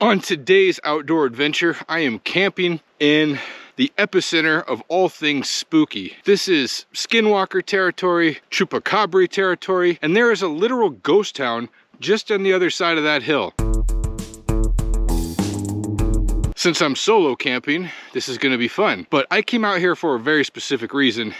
On today's outdoor adventure, I am camping in the epicenter of all things spooky. This is Skinwalker territory, Chupacabra territory, and there is a literal ghost town just on the other side of that hill. Since I'm solo camping, this is gonna be fun, but I came out here for a very specific reason,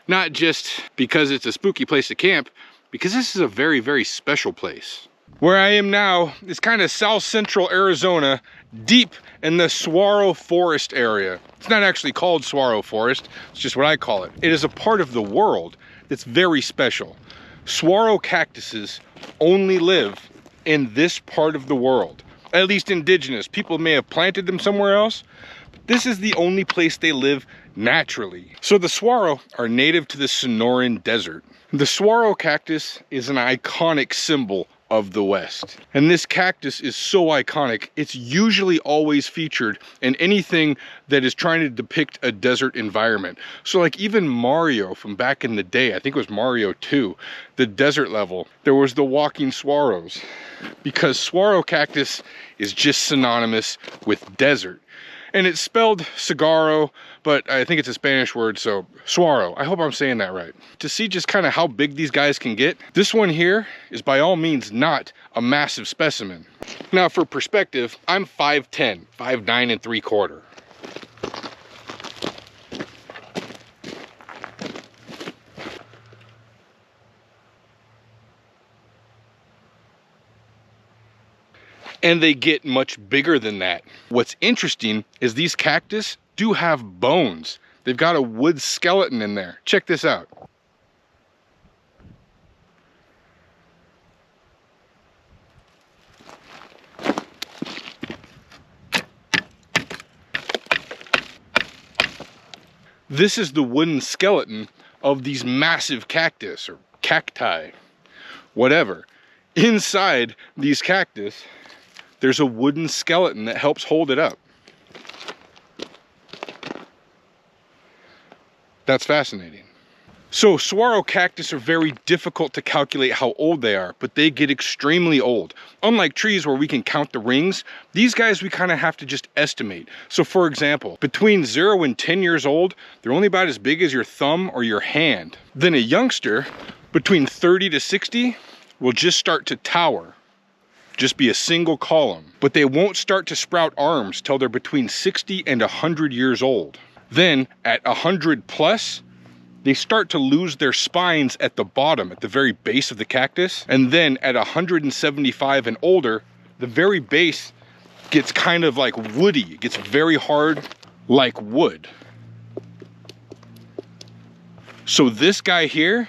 not just because it's a spooky place to camp, because this is a very, very special place. Where I am now is kind of south central Arizona, deep in the saguaro forest area. It's not actually called saguaro forest, it's just what I call it. It is a part of the world that's very special. Saguaro cactuses only live in this part of the world, at least indigenous. People may have planted them somewhere else, but this is the only place they live naturally. So the saguaro are native to the Sonoran Desert. The saguaro cactus is an iconic symbol of the West. And this cactus is so iconic, it's usually always featured in anything that is trying to depict a desert environment. So like even Mario from back in the day, I think it was Mario 2, the desert level, there was the walking saguaros, because saguaro cactus is just synonymous with desert. And it's spelled Saguaro, but I think it's a Spanish word, so saguaro. I hope I'm saying that right. To see just kind of how big these guys can get, this one here is by all means not a massive specimen. Now for perspective, I'm 5'10", 5'9 3/4. And they get much bigger than that. What's interesting is these cactus do have bones. They've got a wood skeleton in there. Check this out. This is the wooden skeleton of these massive cactus or cacti, whatever. Inside these cactus, there's a wooden skeleton that helps hold it up. That's fascinating. So saguaro cactus are very difficult to calculate how old they are, but they get extremely old. Unlike trees where we can count the rings, these guys we kind of have to just estimate. So for example, between 0 and 10 years old, they're only about as big as your thumb or your hand. Then a youngster, between 30 to 60, will just start to tower. Just be a single column, but they won't start to sprout arms till they're between 60 and 100 years old. Then at 100 plus, they start to lose their spines at the bottom, at the very base of the cactus. And then at 175 and older, the very base gets kind of like woody. It gets very hard like wood. So this guy here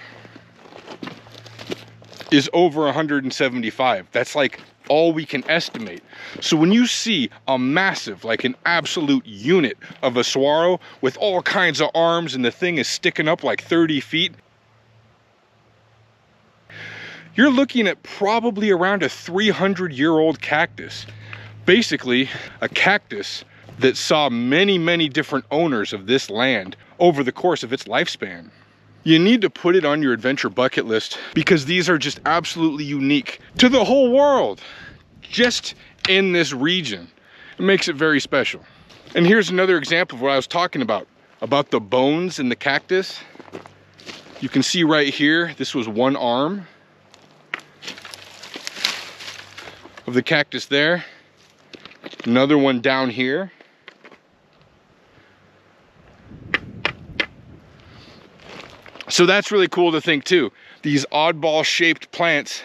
is over 175. That's like all we can estimate. So when you see a massive, like an absolute unit of a saguaro with all kinds of arms and the thing is sticking up like 30 feet, you're looking at probably around a 300-year-old cactus. Basically, a cactus that saw many, many different owners of this land over the course of its lifespan. You need to put it on your adventure bucket list because these are just absolutely unique to the whole world, just in this region. It makes it very special. And here's another example of what I was talking about the bones in the cactus. You can see right here, this was one arm of the cactus there. Another one down here. So that's really cool to think too. These oddball shaped plants,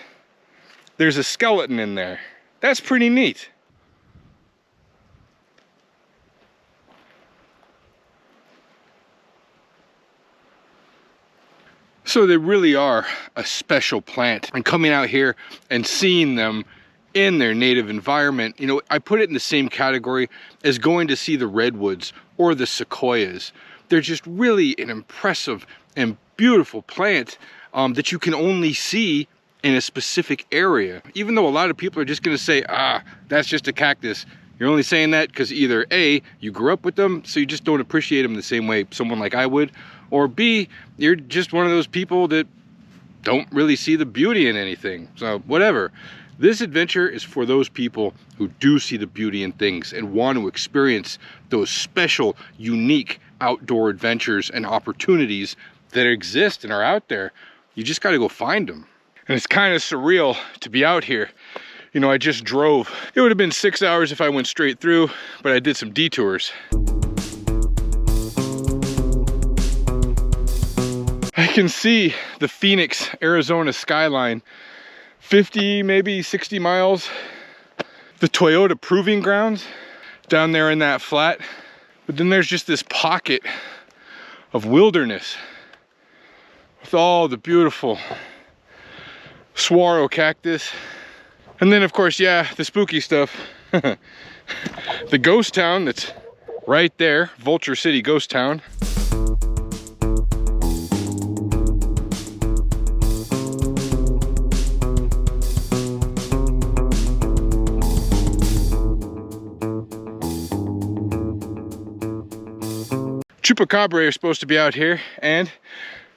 there's a skeleton in there. That's pretty neat. So they really are a special plant, and coming out here and seeing them in their native environment, you know, I put it in the same category as going to see the redwoods or the sequoias. They're just really an impressive and beautiful plant that you can only see in a specific area. Even though a lot of people are just gonna say, ah, that's just a cactus. You're only saying that because either A, you grew up with them, so you just don't appreciate them the same way someone like I would, or B, you're just one of those people that don't really see the beauty in anything. So whatever. This adventure is for those people who do see the beauty in things and want to experience those special, unique outdoor adventures and opportunities that exist and are out there. You just got to go find them. And it's kind of surreal to be out here. You know, I just drove. It would have been 6 hours if I went straight through, but I did some detours. I can see the Phoenix, Arizona skyline, 50, maybe 60 miles. The Toyota proving grounds down there in that flat. But then there's just this pocket of wilderness with all the beautiful saguaro cactus. And then of course, yeah, the spooky stuff. The ghost town that's right there, Vulture City ghost town. Chupacabra are supposed to be out here, and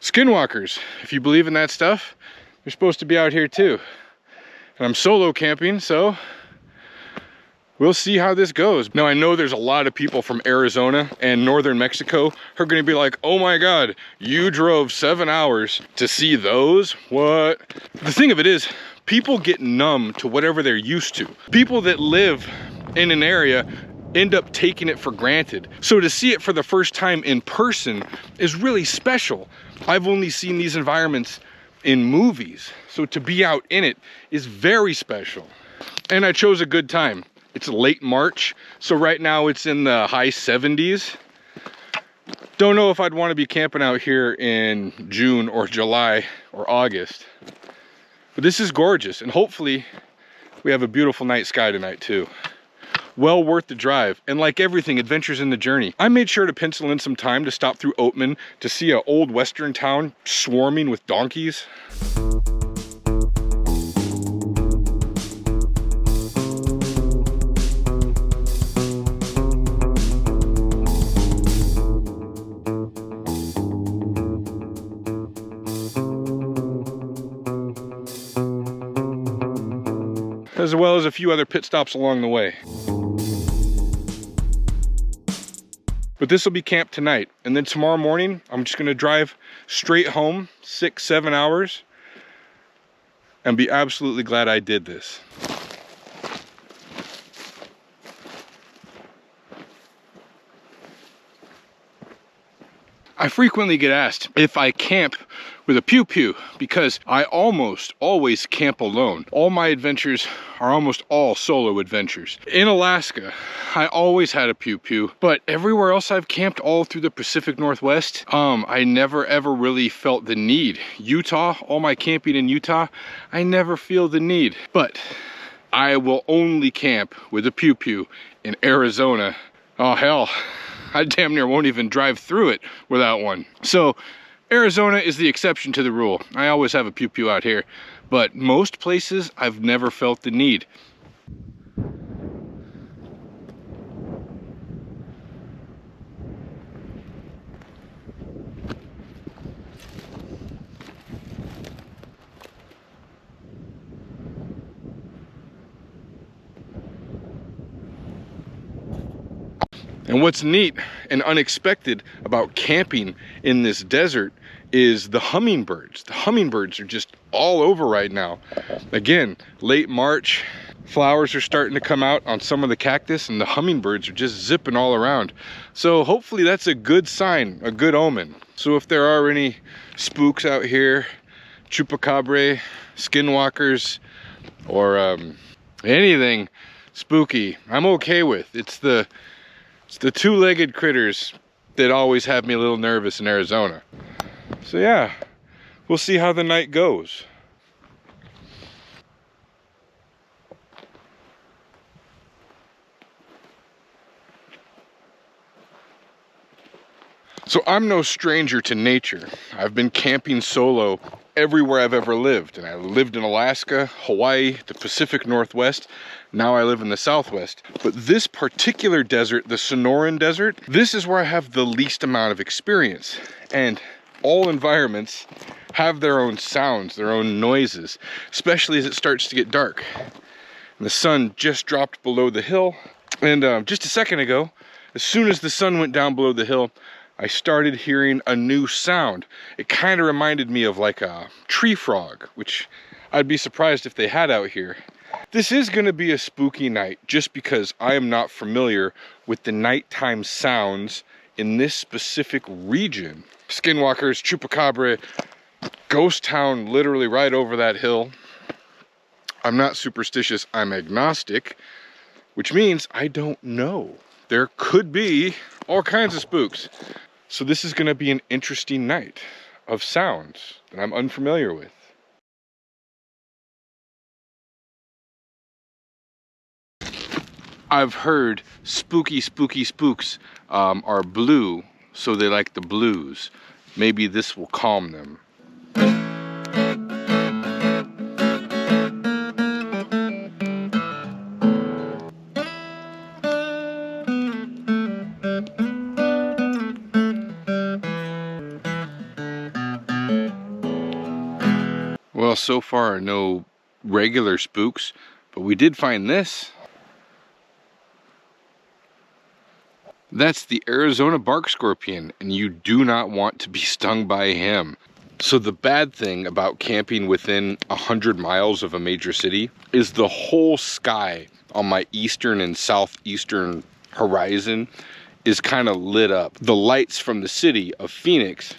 skinwalkers, if you believe in that stuff, they're supposed to be out here too. And I'm solo camping, so we'll see how this goes. Now I know there's a lot of people from Arizona and northern Mexico who are gonna be like, oh my God, you drove 7 hours to see those? What? The thing of it is, people get numb to whatever they're used to. People that live in an area end up taking it for granted. So to see it for the first time in person is really special. I've only seen these environments in movies, so to be out in it is very special. And I chose a good time. It's late March, so right now it's in the high 70s. Don't know if I'd want to be camping out here in June or July or August. But this is gorgeous, and hopefully we have a beautiful night sky tonight too. Well worth the drive, and like everything, adventures in the journey. I made sure to pencil in some time to stop through Oatman to see an old western town swarming with donkeys. As well as a few other pit stops along the way. But this will be camp tonight, and then tomorrow morning I'm just gonna drive straight home 6-7 hours and be absolutely glad I did this. I frequently get asked if I camp with a pew-pew because I almost always camp alone. All my adventures are almost all solo adventures. In Alaska, I always had a pew-pew, but everywhere else I've camped all through the Pacific Northwest, I never ever really felt the need. Utah, all my camping in Utah, I never feel the need. But I will only camp with a pew-pew in Arizona. Oh hell, I damn near won't even drive through it without one. So Arizona is the exception to the rule. I always have a pew-pew out here, but most places I've never felt the need. And what's neat and unexpected about camping in this desert is the hummingbirds. The hummingbirds are just all over right now. Again, late March, flowers are starting to come out on some of the cactus, and the hummingbirds are just zipping all around. So hopefully that's a good sign, a good omen. So if there are any spooks out here, chupacabra, skinwalkers, or anything spooky, I'm okay with. It's the two-legged critters that always have me a little nervous in Arizona. So yeah, we'll see how the night goes. So I'm no stranger to nature. I've been camping solo everywhere I've ever lived. And I lived in Alaska, Hawaii, the Pacific Northwest. Now I live in the Southwest. But this particular desert, the Sonoran Desert, this is where I have the least amount of experience. And all environments have their own sounds, their own noises, especially as it starts to get dark. And the sun just dropped below the hill. And just a second ago, as soon as the sun went down below the hill, I started hearing a new sound. It kind of reminded me of like a tree frog, which I'd be surprised if they had out here. This is going to be a spooky night just because I am not familiar with the nighttime sounds in this specific region. Skinwalkers, Chupacabra, ghost town literally right over that hill. I'm not superstitious, I'm agnostic, which means I don't know. There could be all kinds of spooks. So this is going to be an interesting night of sounds that I'm unfamiliar with. I've heard spooky spooks are blue, so they like the blues. Maybe this will calm them. Well, so far no regular spooks, but we did find this. That's the Arizona bark scorpion, and you do not want to be stung by him. So the bad thing about camping within 100 miles of a major city is the whole sky on my eastern and southeastern horizon is kind of lit up. The lights from the city of Phoenix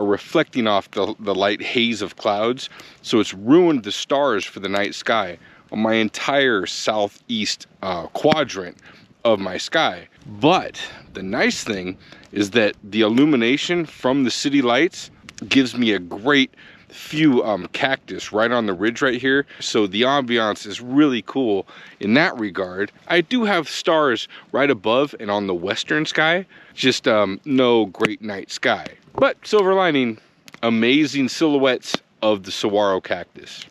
are reflecting off the light haze of clouds, so it's ruined the stars for the night sky on my entire southeast quadrant of my sky. But the nice thing is that the illumination from the city lights gives me a great few cactus right on the ridge right here, so the ambiance is really cool in that regard. I do have stars right above and on the western sky, just no great night sky. But silver lining, amazing silhouettes of the saguaro cactus.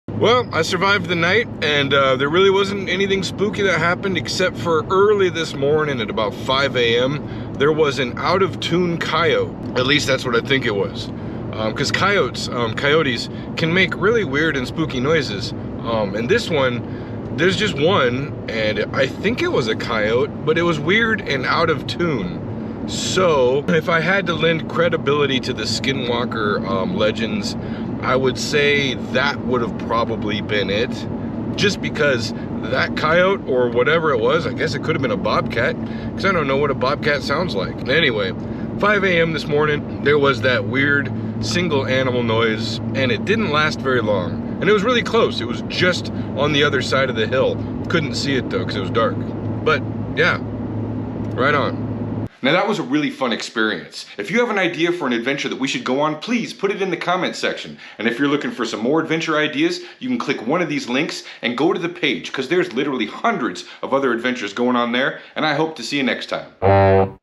Well, I survived the night, and there really wasn't anything spooky that happened except for early this morning at about 5 a.m. there was an out-of-tune coyote. At least that's what I think it was. Because coyotes can make really weird and spooky noises. And this one, there's just one, and I think it was a coyote, but it was weird and out of tune. So, if I had to lend credibility to the Skinwalker legends, I would say that would have probably been it. Just because that coyote, or whatever it was, I guess it could have been a bobcat, because I don't know what a bobcat sounds like. Anyway, 5 a.m. this morning, there was that weird single animal noise, and it didn't last very long. And it was really close. It was just on the other side of the hill. Couldn't see it though, because it was dark. But yeah, right on. Now that was a really fun experience. If you have an idea for an adventure that we should go on, please put it in the comment section. And if you're looking for some more adventure ideas, you can click one of these links and go to the page, because there's literally hundreds of other adventures going on there, and I hope to see you next time.